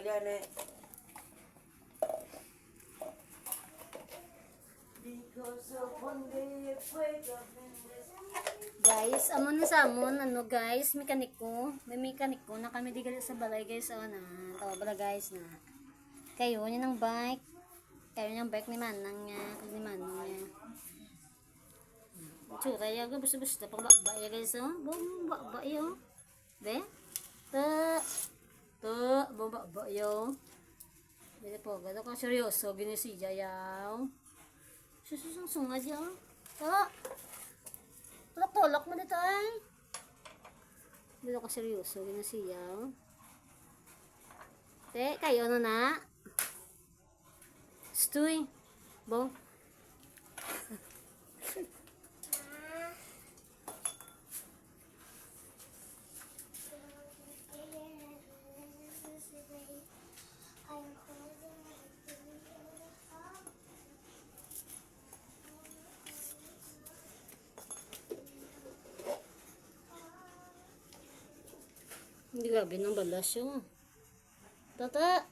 gani. Because of one day I wake up in this. Guys, amon na sa amon, ano guys, mekaniko. May mekaniko na kami di gali sa balay guys. O na, tawa bala guys na. Kayo niya ng bike. Kayo niya ng bike ni Manang niya. Kag ni Manang niya. Tsura yaga, basta-basta pang bakba ya guys. O, bum, bakba yo. Be? Ta. Ta, bum, bakba yo. Bili po, gado kang seryoso, ginisiya yaw. Susunga dyan. Ta. Tulak-tulak mo dito ay. Dito ka seryoso, ginasiyaw. Te, kayo ano na? Stoy. Bo. Hindi gabi ng balas yun. Tata.